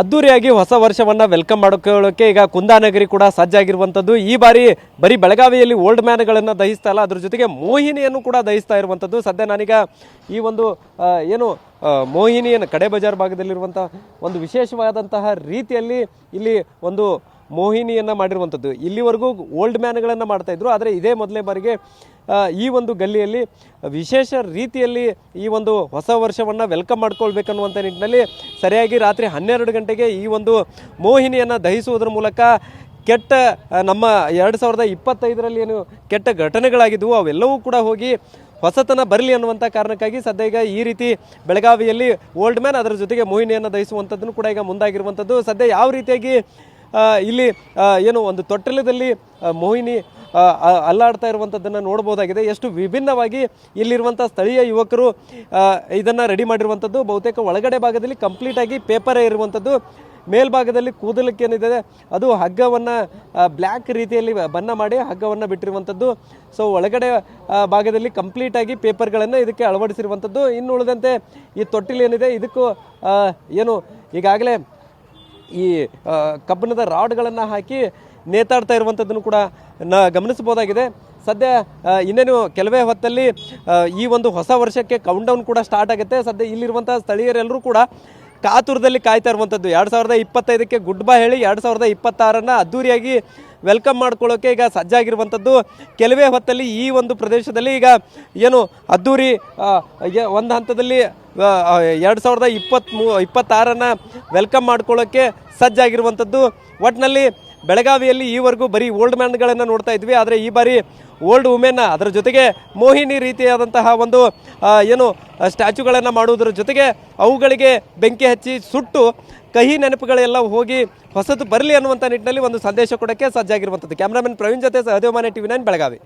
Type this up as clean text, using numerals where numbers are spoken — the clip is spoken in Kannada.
ಅದ್ದೂರಿಯಾಗಿ ಹೊಸ ವರ್ಷವನ್ನು ವೆಲ್ಕಮ್ ಮಾಡ್ಕೊಳ್ಳೋಕೆ ಈಗ ಕುಂದಾನಗರಿ ಕೂಡ ಸಜ್ಜಾಗಿರುವಂಥದ್ದು. ಈ ಬಾರಿ ಬರೀ ಬೆಳಗಾವಿಯಲ್ಲಿ ಓಲ್ಡ್ ಮ್ಯಾನ್ಗಳನ್ನು ದಹಿಸ್ತಾ ಇಲ್ಲ, ಅದ್ರ ಜೊತೆಗೆ ಮೋಹಿನಿಯನ್ನು ಕೂಡ ದಹಿಸ್ತಾ ಇರುವಂಥದ್ದು. ಸದ್ಯ ನಾನೀಗ ಈ ಒಂದು ಏನು ಮೋಹಿನಿಯನ್ನು ಕಡೆ ಬಜಾರ್ ಭಾಗದಲ್ಲಿರುವಂಥ ಒಂದು ವಿಶೇಷವಾದಂತಹ ರೀತಿಯಲ್ಲಿ ಇಲ್ಲಿ ಒಂದು ಮೋಹಿನಿಯನ್ನು ಮಾಡಿರುವಂಥದ್ದು. ಇಲ್ಲಿವರೆಗೂ ಓಲ್ಡ್ ಮ್ಯಾನ್ಗಳನ್ನು ಮಾಡ್ತಾಯಿದ್ರು, ಆದರೆ ಇದೇ ಮೊದಲನೇ ಬಾರಿಗೆ ಈ ಒಂದು ಗಲ್ಲಿಯಲ್ಲಿ ವಿಶೇಷ ರೀತಿಯಲ್ಲಿ ಈ ಒಂದು ಹೊಸ ವರ್ಷವನ್ನು ವೆಲ್ಕಮ್ ಮಾಡ್ಕೊಳ್ಬೇಕನ್ನುವಂಥ ನಿಟ್ಟಿನಲ್ಲಿ ಸರಿಯಾಗಿ ರಾತ್ರಿ 12 ಗಂಟೆಗೆ ಈ ಒಂದು ಮೋಹಿನಿಯನ್ನು ದಹಿಸುವುದರ ಮೂಲಕ ಕೆಟ್ಟ ನಮ್ಮ 2025ರಲ್ಲಿ ಏನು ಕೆಟ್ಟ ಘಟನೆಗಳಾಗಿದ್ದವು ಅವೆಲ್ಲವೂ ಕೂಡ ಹೋಗಿ ಹೊಸತನ ಬರಲಿ ಅನ್ನುವಂಥ ಕಾರಣಕ್ಕಾಗಿ ಸದ್ಯ ಈಗ ಈ ರೀತಿ ಬೆಳಗಾವಿಯಲ್ಲಿ ಓಲ್ಡ್ ಮ್ಯಾನ್ ಅದರ ಜೊತೆಗೆ ಮೋಹಿನಿಯನ್ನು ದಹಿಸುವಂಥದ್ದನ್ನು ಕೂಡ ಈಗ ಮುಂದಾಗಿರುವಂಥದ್ದು. ಸದ್ಯ ಯಾವ ರೀತಿಯಾಗಿ ಇಲ್ಲಿ ಏನು ಒಂದು ತೊಟ್ಟಲದಲ್ಲಿ ಮೋಹಿನಿ ಅಲ್ಲಾಡ್ತಾ ಇರುವಂಥದ್ದನ್ನು ನೋಡ್ಬೋದಾಗಿದೆ. ಎಷ್ಟು ವಿಭಿನ್ನವಾಗಿ ಇಲ್ಲಿರುವಂಥ ಸ್ಥಳೀಯ ಯುವಕರು ಇದನ್ನು ರೆಡಿ ಮಾಡಿರುವಂಥದ್ದು. ಬಹುತೇಕ ಒಳಗಡೆ ಭಾಗದಲ್ಲಿ ಕಂಪ್ಲೀಟಾಗಿ ಪೇಪರೇ ಇರುವಂಥದ್ದು. ಮೇಲ್ಭಾಗದಲ್ಲಿ ಕೂದಲಕ್ಕೇನಿದೆ ಅದು ಹಗ್ಗವನ್ನು ಬ್ಲ್ಯಾಕ್ ರೀತಿಯಲ್ಲಿ ಬಣ್ಣ ಮಾಡಿ ಹಗ್ಗವನ್ನು ಬಿಟ್ಟಿರುವಂಥದ್ದು. ಸೊ ಒಳಗಡೆ ಭಾಗದಲ್ಲಿ ಕಂಪ್ಲೀಟಾಗಿ ಪೇಪರ್ಗಳನ್ನು ಇದಕ್ಕೆ ಅಳವಡಿಸಿರುವಂಥದ್ದು. ಇನ್ನು ಉಳಿದಂತೆ ಈ ತೊಟ್ಟಿಲು ಏನಿದೆ ಇದಕ್ಕೂ ಏನು ಈಗಾಗಲೇ ಈ ಕಬ್ಬಿಣದ ರಾಡ್ಗಳನ್ನು ಹಾಕಿ ನೇತಾಡ್ತಾ ಇರುವಂಥದ್ದನ್ನು ಕೂಡ ಗಮನಿಸಬಹುದಾಗಿದೆ. ಸದ್ಯ ಇನ್ನೇನು ಕೆಲವೇ ಹೊತ್ತಲ್ಲಿ ಈ ಒಂದು ಹೊಸ ವರ್ಷಕ್ಕೆ ಕೌಂಟ್ಡೌನ್ ಕೂಡ ಸ್ಟಾರ್ಟ್ ಆಗುತ್ತೆ. ಸದ್ಯ ಇಲ್ಲಿರುವಂಥ ಸ್ಥಳೀಯರೆಲ್ಲರೂ ಕೂಡ ಕಾತುರದಲ್ಲಿ ಕಾಯ್ತಾ ಇರುವಂಥದ್ದು. 2025ಕ್ಕೆ ಗುಡ್ ಬೈ ಹೇಳಿ 2026 ಅದ್ದೂರಿಯಾಗಿ ವೆಲ್ಕಮ್ ಮಾಡ್ಕೊಳ್ಳೋಕೆ ಈಗ ಸಜ್ಜಾಗಿರುವಂಥದ್ದು. ಕೆಲವೇ ಹೊತ್ತಲ್ಲಿ ಈ ಒಂದು ಪ್ರದೇಶದಲ್ಲಿ ಈಗ ಏನು ಅದ್ದೂರಿ ಒಂದು ಹಂತದಲ್ಲಿ 2026 ವೆಲ್ಕಮ್ ಮಾಡ್ಕೊಳ್ಳೋಕ್ಕೆ ಸಜ್ಜಾಗಿರುವಂಥದ್ದು. ಒಟ್ಟಿನಲ್ಲಿ ಬೆಳಗಾವಿಯಲ್ಲಿ ಈವರೆಗೂ ಬರೀ ಓಲ್ಡ್ ಮ್ಯಾನ್ಗಳನ್ನು ನೋಡ್ತಾ ಇದ್ವಿ, ಆದರೆ ಈ ಬಾರಿ ಓಲ್ಡ್ ವುಮೆನ್ ಅದರ ಜೊತೆಗೆ ಮೋಹಿನಿ ರೀತಿಯಾದಂತಹ ಒಂದು ಏನು ಸ್ಟ್ಯಾಚುಗಳನ್ನು ಮಾಡುವುದರ ಜೊತೆಗೆ ಅವುಗಳಿಗೆ ಬೆಂಕಿ ಹಚ್ಚಿ ಸುಟ್ಟು ಕಹಿ ನೆನಪುಗಳೆಲ್ಲ ಹೋಗಿ ಹೊಸತು ಬರಲಿ ಅನ್ನುವಂಥ ನಿಟ್ಟಿನಲ್ಲಿ ಒಂದು ಸಂದೇಶ ಕೊಡೋಕ್ಕೆ ಸಜ್ಜಾಗಿರುವಂಥದ್ದು. ಕ್ಯಾಮ್ರಾಮನ್ ಪ್ರವೀಣ್ ಜೊತೆ ಸಹದೇವ್ ಮಾನೆ TV9 ಬೆಳಗಾವಿ.